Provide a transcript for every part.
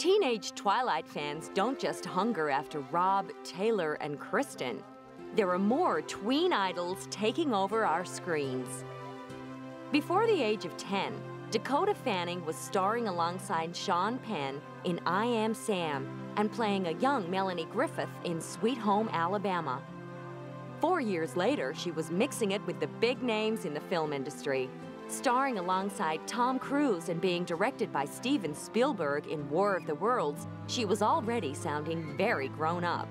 Teenage Twilight fans don't just hunger after Rob, Taylor, and Kristen. There are more tween idols taking over our screens. Before the age of 10, Dakota Fanning was starring alongside Sean Penn in I Am Sam and playing a young Melanie Griffith in Sweet Home Alabama. 4 years later, she was mixing it with the big names in the film industry, starring alongside Tom Cruise and being directed by Steven Spielberg in War of the Worlds. She was already sounding very grown up.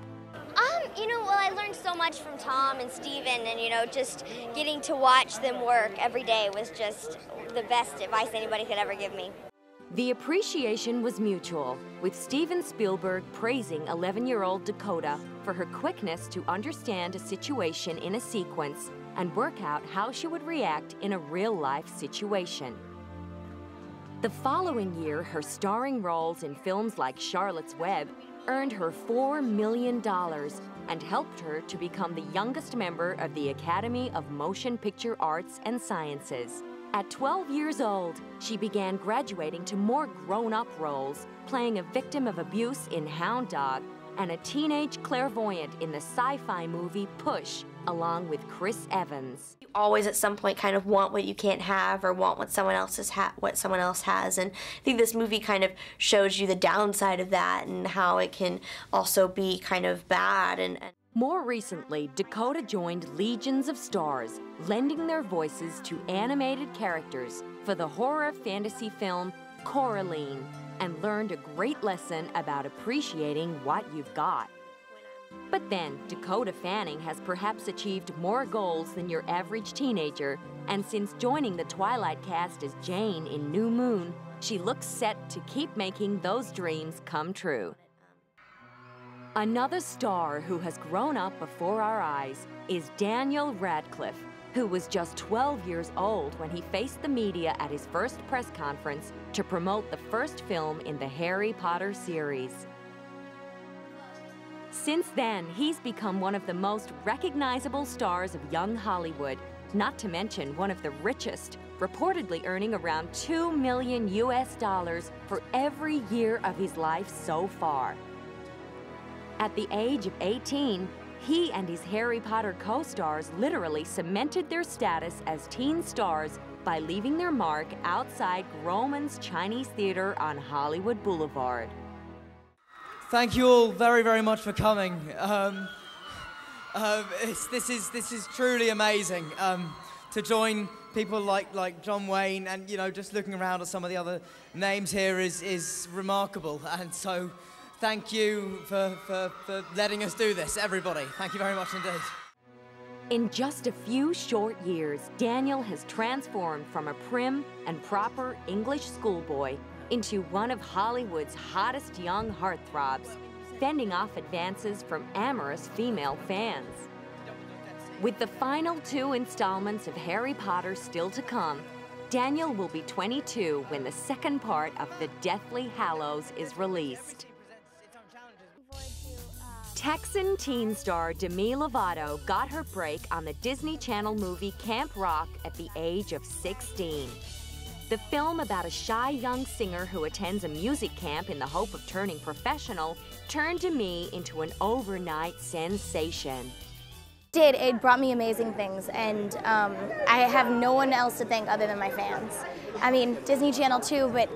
Well, I learned so much from Tom and Steven, and, just getting to watch them work every day was just the best advice anybody could ever give me. The appreciation was mutual, with Steven Spielberg praising 11-year-old Dakota for her quickness to understand a situation in a sequence and work out how she would react in a real-life situation. The following year, her starring roles in films like Charlotte's Web earned her $4 million and helped her to become the youngest member of the Academy of Motion Picture Arts and Sciences. At 12 years old, she began graduating to more grown-up roles, playing a victim of abuse in Hound Dog and a teenage clairvoyant in the sci-fi movie Push, along with Chris Evans. You always at some point kind of want what you can't have or want what someone else has, and I think this movie kind of shows you the downside of that and how it can also be kind of bad. More recently, Dakota joined legions of stars, lending their voices to animated characters for the horror fantasy film Coraline, and learned a great lesson about appreciating what you've got. But then, Dakota Fanning has perhaps achieved more goals than your average teenager, and since joining the Twilight cast as Jane in New Moon, she looks set to keep making those dreams come true. Another star who has grown up before our eyes is Daniel Radcliffe, who was just 12 years old when he faced the media at his first press conference to promote the first film in the Harry Potter series. Since then, he's become one of the most recognizable stars of young Hollywood, not to mention one of the richest, reportedly earning around $2 million for every year of his life so far. At the age of 18, he and his Harry Potter co-stars literally cemented their status as teen stars by leaving their mark outside Grauman's Chinese Theater on Hollywood Boulevard. Thank you all very, very much for coming. This is truly amazing to join people like John Wayne, and just looking around at some of the other names here is remarkable. And so, thank you for letting us do this, everybody. Thank you very much indeed. In just a few short years, Daniel has transformed from a prim and proper English schoolboy into one of Hollywood's hottest young heartthrobs, fending off advances from amorous female fans. With the final 2 installments of Harry Potter still to come, Daniel will be 22 when the second part of The Deathly Hallows is released. Texan teen star Demi Lovato got her break on the Disney Channel movie Camp Rock at the age of 16. The film about a shy young singer who attends a music camp in the hope of turning professional turned Demi into an overnight sensation. It brought me amazing things, and I have no one else to thank other than my fans. I mean, Disney Channel too, but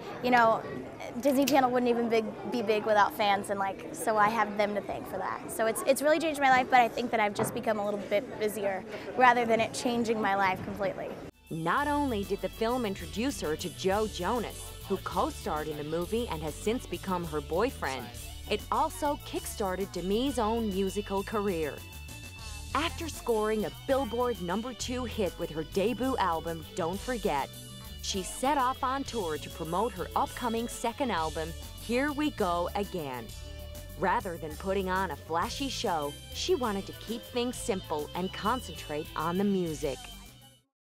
Disney Channel wouldn't even be big without fans, and so I have them to thank for that. So it's really changed my life, but I think that I've just become a little bit busier rather than it changing my life completely. Not only did the film introduce her to Joe Jonas, who co-starred in the movie and has since become her boyfriend, it also kick-started Demi's own musical career. After scoring a Billboard #2 hit with her debut album, Don't Forget, she set off on tour to promote her upcoming second album, Here We Go Again. Rather than putting on a flashy show, she wanted to keep things simple and concentrate on the music.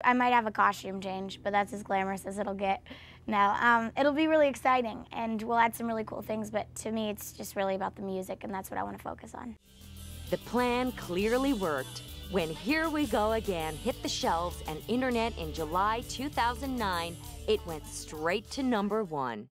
I might have a costume change, but that's as glamorous as it'll get now. It'll be really exciting, and we'll add some really cool things, but to me it's just really about the music, and that's what I want to focus on. The plan clearly worked. When Here We Go Again hit the shelves and internet in July 2009, it went straight to #1.